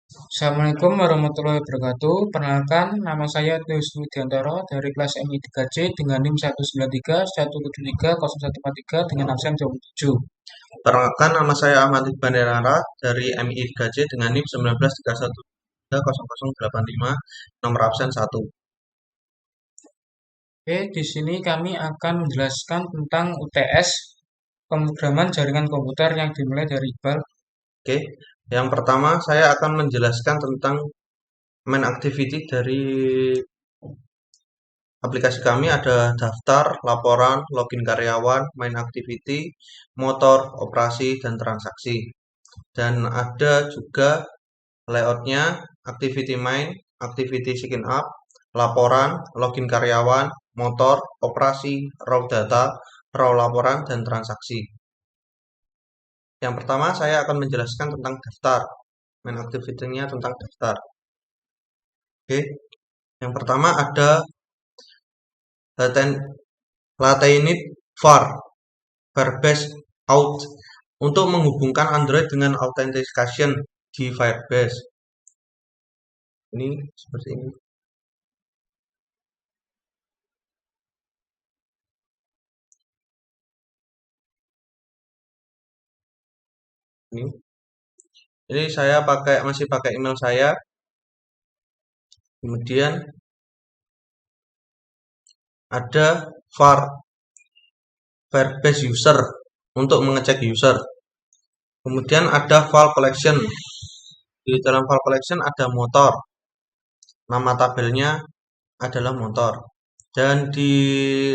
Assalamualaikum warahmatullahi wabarakatuh. Perkenalkan, nama saya Teus Widiantoro dari kelas MI 3C dengan NIM 193 173 dengan absen 27. Perkenalkan, nama saya Ahmad Iqbal Nara dari MI 3C dengan NIM 193130085, nomor absen 1. Oke, di sini kami akan menjelaskan tentang UTS pemrograman jaringan komputer yang dimulai dari Iqbal. Oke, yang pertama saya akan menjelaskan tentang main activity dari aplikasi kami. Ada daftar, laporan, login karyawan, main activity, motor, operasi, dan transaksi. Dan ada juga layoutnya, activity main, activity sign up, laporan, login karyawan, motor, operasi, raw data, raw laporan, dan transaksi. Yang pertama saya akan menjelaskan tentang daftar. Main activity-nya tentang daftar. Oke, yang pertama ada Latenit Firebase Auth untuk menghubungkan Android dengan authentication di Firebase. Ini seperti ini. Ini saya masih pakai email saya. Kemudian ada Firebase user untuk mengecek user. Kemudian ada file collection. Di dalam file collection ada motor. Nama tabelnya adalah motor. Dan di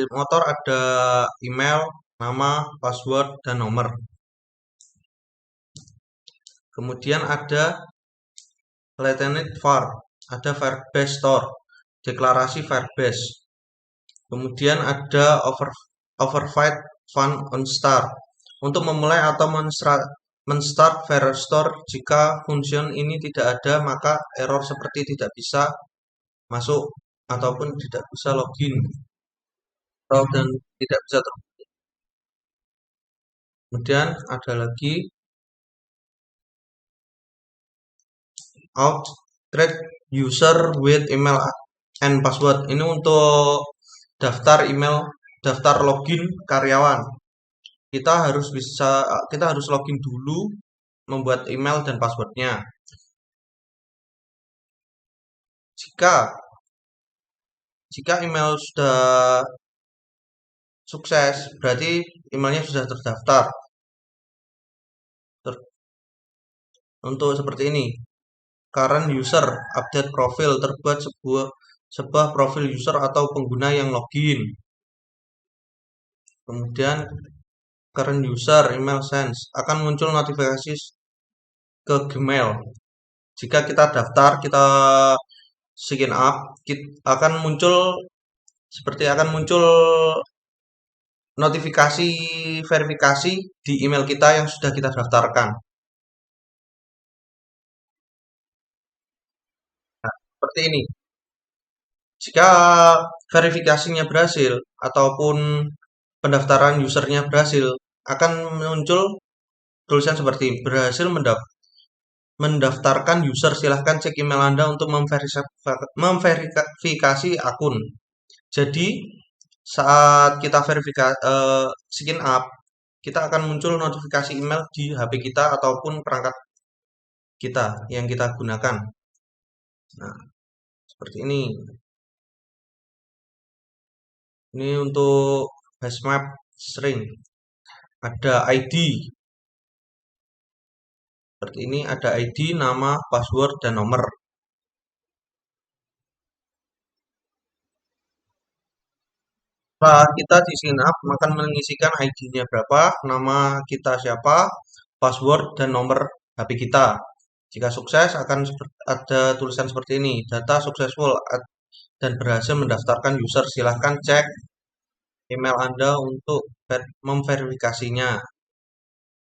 motor ada email, nama, password, dan nomor. Kemudian ada Latenit var, ada Firebase Store, deklarasi Firebase. Kemudian ada override fun on start untuk memulai atau menstart Firestore. Jika function ini tidak ada, maka error seperti tidak bisa masuk ataupun tidak bisa login dan tidak bisa terbukti. Kemudian ada lagi out create user with email and password. Ini untuk daftar login karyawan. Kita harus login dulu, membuat email dan passwordnya. Jika email sudah sukses, berarti emailnya sudah terdaftar. Untuk seperti ini, current user update profil, terbuat sebuah profil user atau pengguna yang login. Kemudian current user email sends akan muncul notifikasi ke Gmail. Jika kita daftar, kita sign up, akan muncul notifikasi verifikasi di email kita yang sudah kita daftarkan. Nah, seperti ini. Jika verifikasinya berhasil ataupun pendaftaran usernya berhasil, akan muncul tulisan seperti berhasil mendaftarkan user. Silahkan cek email Anda untuk memverifikasi akun. Jadi saat kita sign up, kita akan muncul notifikasi email di HP kita ataupun perangkat kita yang kita gunakan. Nah, seperti ini. Ini untuk hasmap string. Ada ID. Seperti ini ada ID, nama, password, dan nomor. Setelah kita di sign up, akan mengisikan ID-nya berapa, nama kita siapa, password, dan nomor HP kita. Jika sukses, akan ada tulisan seperti ini, data successful dan berhasil mendaftarkan user. Silahkan cek email Anda untuk memverifikasinya.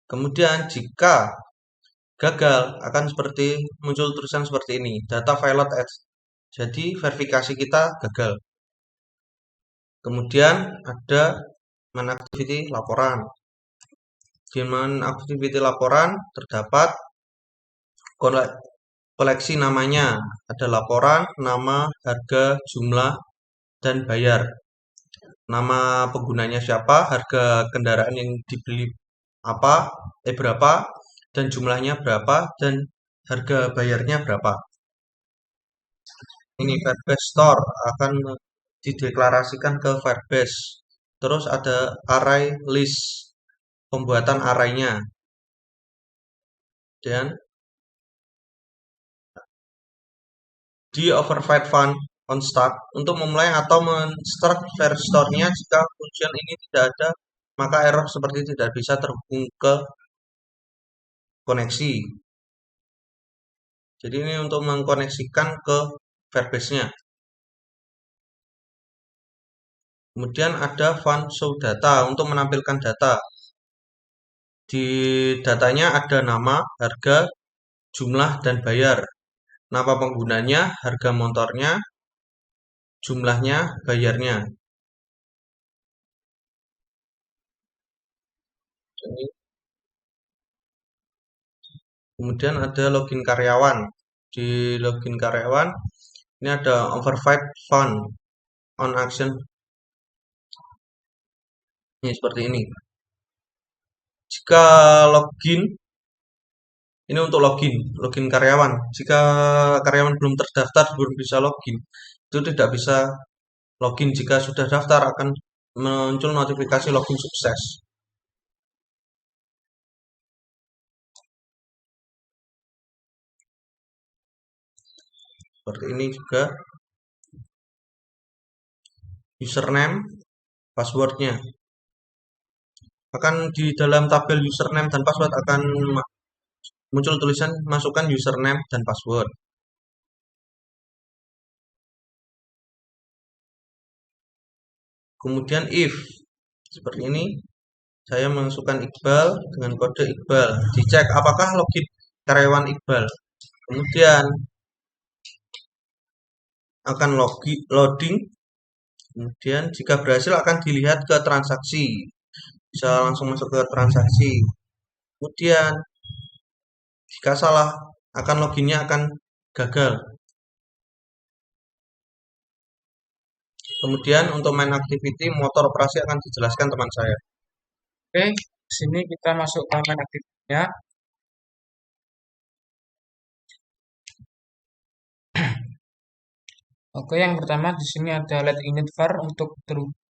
Kemudian jika gagal, akan muncul tulisan seperti ini, data failed as. Jadi verifikasi kita gagal. Kemudian ada main activity laporan. Di main activity laporan terdapat koleksi namanya. Ada laporan, nama, harga, jumlah, dan bayar. Nama penggunanya siapa, harga kendaraan yang dibeli apa, berapa, dan jumlahnya berapa, dan harga bayarnya berapa. Ini Firebase Store akan dideklarasikan ke Firebase. Terus ada array list, pembuatan arraynya. Dan di override fund on start untuk memulai atau men-start Firebase Store-nya. Jika function ini tidak ada, maka error seperti tidak bisa terhubung ke koneksi. Jadi ini untuk mengkoneksikan ke Firebase-nya. Kemudian ada fun show data untuk menampilkan data. Di datanya ada nama, harga, jumlah, dan bayar. Nama penggunanya, harga motornya, jumlahnya, bayarnya. Kemudian ada login karyawan. Di login karyawan, ini ada override fund on action. Ini seperti ini. Jika login, ini untuk login karyawan. Jika karyawan belum terdaftar, belum bisa login, itu tidak bisa login. Jika sudah daftar, akan muncul notifikasi login sukses. Seperti ini juga username, passwordnya. Akan di dalam tabel username dan password akan muncul tulisan masukkan username dan password. Kemudian if, seperti ini, saya masukkan Iqbal dengan kode Iqbal. Dicek apakah login karyawan Iqbal. Kemudian akan loading. Kemudian jika berhasil akan dilihat ke transaksi. Bisa langsung masuk ke transaksi. Kemudian jika salah, akan loginnya akan gagal. Kemudian untuk main activity, motor operasi akan dijelaskan teman saya. Oke, sini kita masuk ke main activity-nya. Oke, yang pertama di sini ada let init var untuk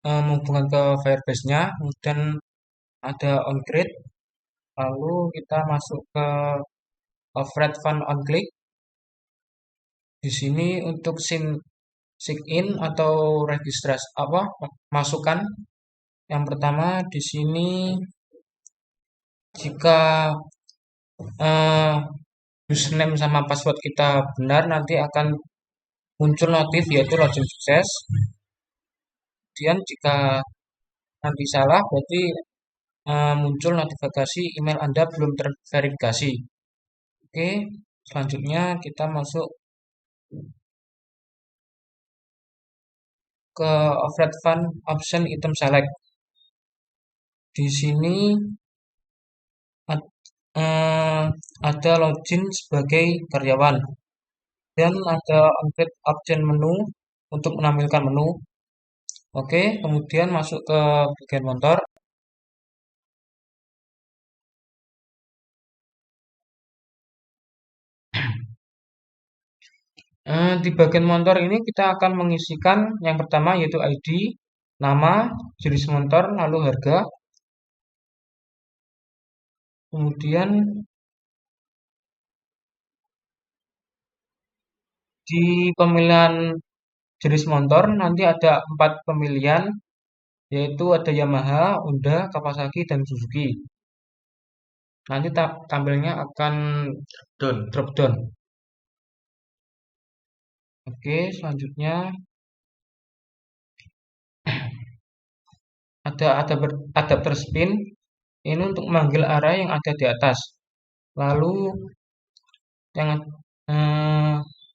menghubungkan ke Firebase-nya, kemudian ada onCreate, lalu kita masuk ke override fund on click. Di sini untuk sign in atau registrasi masukan. Yang pertama di sini jika username sama password kita benar, nanti akan muncul notif yaitu login sukses. Kemudian jika nanti salah, berarti muncul notifikasi email Anda belum terverifikasi. Oke, selanjutnya kita masuk ke override fund option item select. Di sini ada login sebagai karyawan dan ada onCreate option menu untuk menampilkan menu. Oke, kemudian masuk ke bagian motor. Di bagian motor ini kita akan mengisikan yang pertama yaitu ID, nama, jenis motor, lalu harga. Kemudian di pemilihan jenis motor nanti ada 4 pemilihan, yaitu ada Yamaha, Honda, Kawasaki, dan Suzuki. Nanti tampilnya akan drop down. Oke, selanjutnya ada adapter spin. Ini untuk memanggil arah yang ada di atas. Lalu yang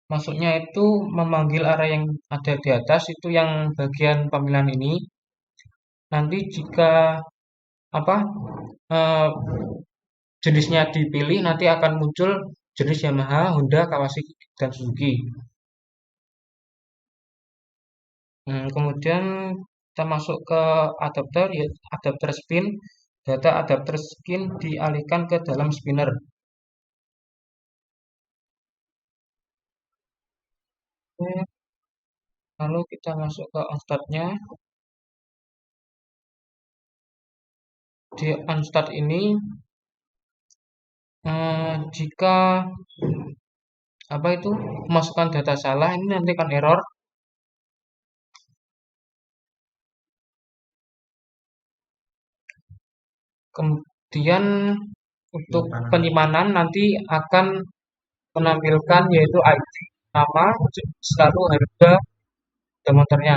maksudnya itu memanggil arah yang ada di atas itu yang bagian pemilihan ini. Nanti jika jenisnya dipilih nanti akan muncul jenis Yamaha, Honda, Kawasaki, dan Suzuki. Kemudian kita masuk ke adapter, yaitu adapter spin. Data adapter spin dialihkan ke dalam spinner. Oke, lalu kita masuk ke on-start-nya. Di on-start ini, jika apa itu memasukkan data salah, ini nanti akan error. Kemudian untuk penyimpanan nanti akan menampilkan yaitu ID, nama, lalu harga dan motornya.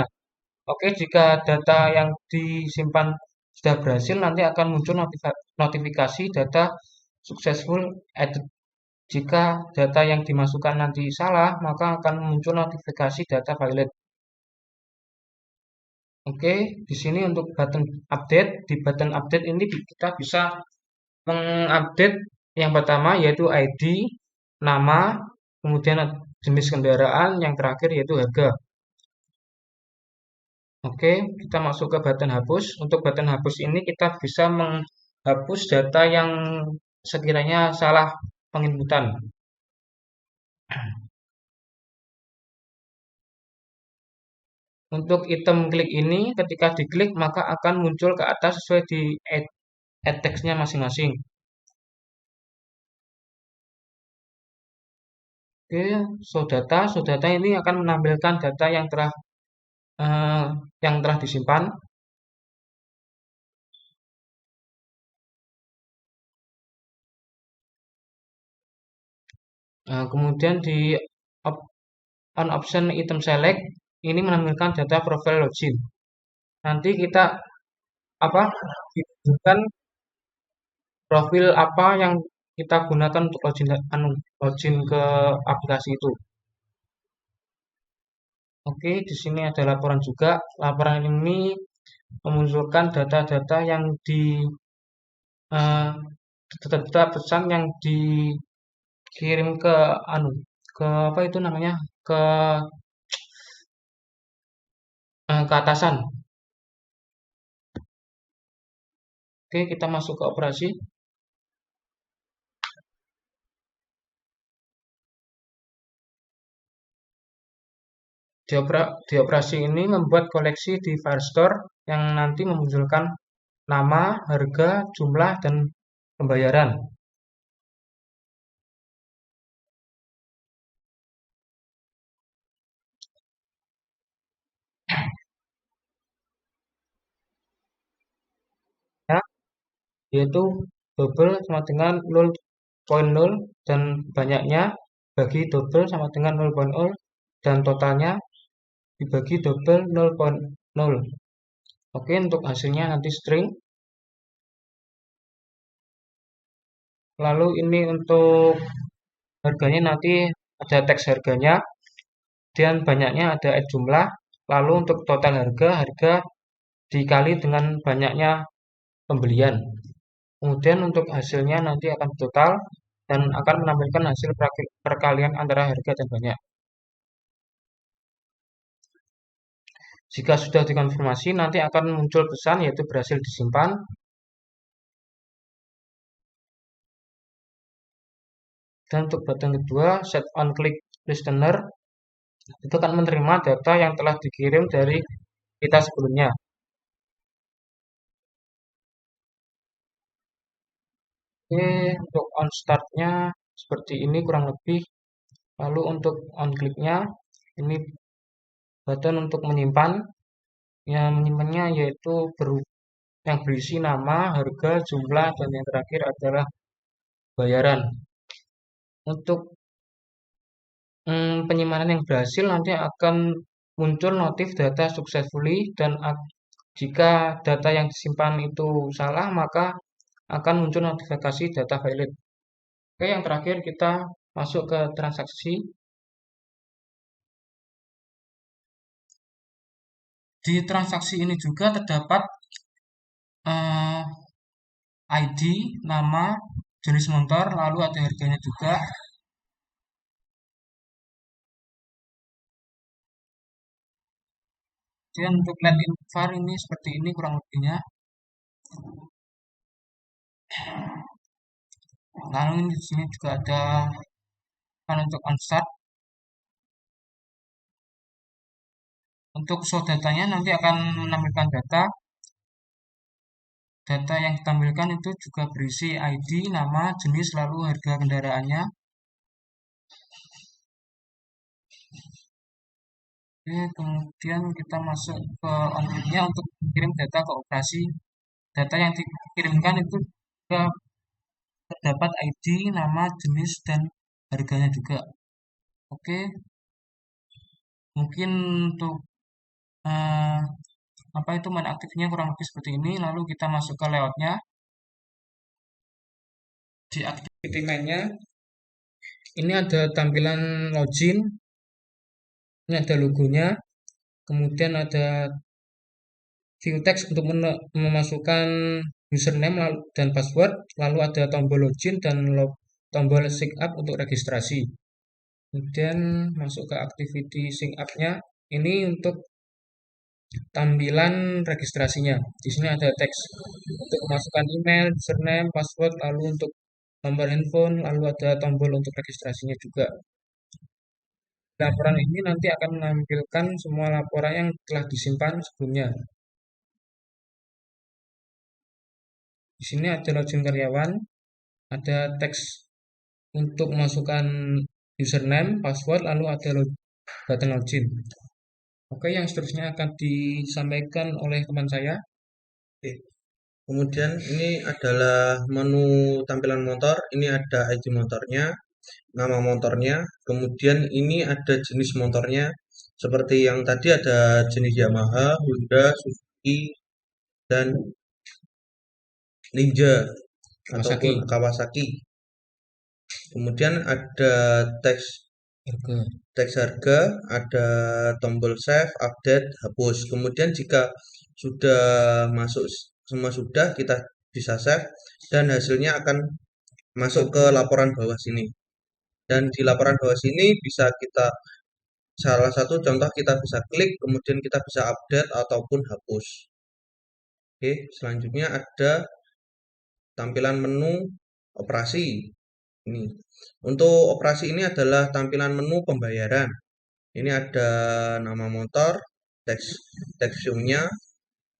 Oke, jika data yang disimpan sudah berhasil, nanti akan muncul notifikasi data successful added. Jika data yang dimasukkan nanti salah, maka akan muncul notifikasi data valid. Oke, di sini untuk button update, di button update ini kita bisa mengupdate yang pertama yaitu ID, nama, kemudian jenis kendaraan, yang terakhir yaitu harga. Oke, kita masuk ke button hapus. Untuk button hapus ini kita bisa menghapus data yang sekiranya salah penginputan. Untuk item klik ini, ketika diklik maka akan muncul ke atas sesuai di add text-nya masing-masing. Oke, show data ini akan menampilkan data yang telah disimpan. Kemudian di on option item select ini menampilkan data profile login. Nanti kita ditunjukkan profil apa yang kita gunakan untuk login ke aplikasi itu. Oke, di sini ada laporan juga. Laporan ini memunculkan data-data yang data pesan yang dikirim ke ke apa itu namanya, ke atasan. Oke, kita masuk ke operasi. Di operasi ini membuat koleksi di Firestore yang nanti memunculkan nama, harga, jumlah, dan pembayaran. Ya, yaitu double sama dengan 0,0 dan banyaknya bagi double sama dengan 0,0 dan totalnya dibagi double 0,0. Oke, untuk hasilnya nanti string. Lalu ini untuk harganya nanti ada teks harganya, dan banyaknya ada add jumlah. Lalu untuk total harga dikali dengan banyaknya pembelian. Kemudian untuk hasilnya nanti akan total dan akan menampilkan hasil perkalian antara harga dan banyak. Jika sudah dikonfirmasi, nanti akan muncul pesan yaitu berhasil disimpan. Dan untuk button kedua, set on click listener, itu akan menerima data yang telah dikirim dari kita sebelumnya. Oke, untuk on start-nya seperti ini kurang lebih. Lalu untuk on click-nya, ini button untuk menyimpan. Yang menyimpannya yaitu yang berisi nama, harga, jumlah, dan yang terakhir adalah bayaran. Untuk penyimpanan yang berhasil nanti akan muncul notif data successfully, dan jika data yang disimpan itu salah maka akan muncul notifikasi data valid. Oke, yang terakhir kita masuk ke transaksi. Di transaksi ini juga terdapat ID, nama, jenis motor, lalu ada harganya juga. Kemudian untuk let infar ini seperti ini kurang lebihnya. Lalu ini di sini juga ada kan untuk unstart. Untuk show datanya nanti akan menampilkan data. Data yang ditampilkan itu juga berisi ID, nama, jenis, lalu harga kendaraannya. Oke, kemudian kita masuk ke onboardnya untuk mengirim data ke operasi. Data yang dikirimkan itu juga terdapat ID, nama, jenis, dan harganya juga. Oke, mungkin untuk eh, apa itu main aktifnya kurang lebih seperti ini. Lalu kita masuk ke layoutnya. Di activity mainnya, ini ada tampilan login, ini ada logonya, kemudian ada view text untuk memasukkan username dan password, lalu ada tombol login dan tombol sign up untuk registrasi. Kemudian masuk ke activity sign up-nya, ini untuk tampilan registrasinya. Di sini ada teks untuk memasukkan email, username, password, lalu untuk nomor handphone, lalu ada tombol untuk registrasinya juga. Laporan ini nanti akan menampilkan semua laporan yang telah disimpan sebelumnya. Di sini ada login karyawan, ada teks untuk memasukkan username, password, lalu ada button login. Oke, yang seterusnya akan disampaikan oleh teman saya. Oke. Kemudian ini adalah menu tampilan motor. Ini ada ID motornya, nama motornya. Kemudian ini ada jenis motornya. Seperti yang tadi ada jenis Yamaha, Honda, Suzuki, dan Ninja Kawasaki. ataupun Kawasaki. Kemudian ada teks Harga. teks harga, ada tombol save, update, hapus. Kemudian jika sudah masuk semua sudah, kita bisa save dan hasilnya akan masuk ke laporan bawah sini. Dan di laporan bawah sini bisa kita salah satu contoh kita bisa klik, kemudian kita bisa update ataupun hapus. Oke, selanjutnya ada tampilan menu operasi. Ini. Untuk operasi ini adalah tampilan menu pembayaran. Ini ada nama motor, teks view-nya,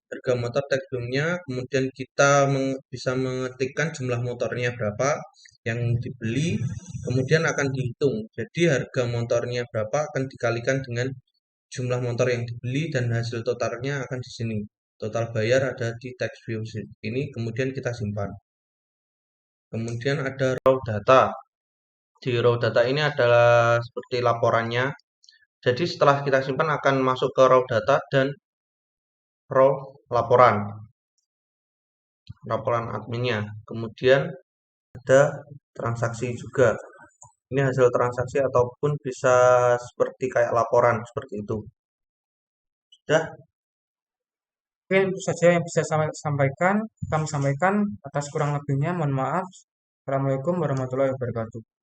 harga motor teks view-nya, kemudian kita bisa mengetikkan jumlah motornya berapa yang dibeli, kemudian akan dihitung. Jadi harga motornya berapa akan dikalikan dengan jumlah motor yang dibeli dan hasil totalnya akan di sini. Total bayar ada di text view ini, kemudian kita simpan. Kemudian ada raw data. Di raw data ini adalah seperti laporannya. Jadi setelah kita simpan akan masuk ke raw data dan raw laporan adminnya. Kemudian ada transaksi juga. Ini hasil transaksi ataupun bisa seperti kayak laporan seperti itu. Sudah. Oke, itu saja yang bisa kami sampaikan. Atas kurang lebihnya, mohon maaf. Assalamualaikum warahmatullahi wabarakatuh.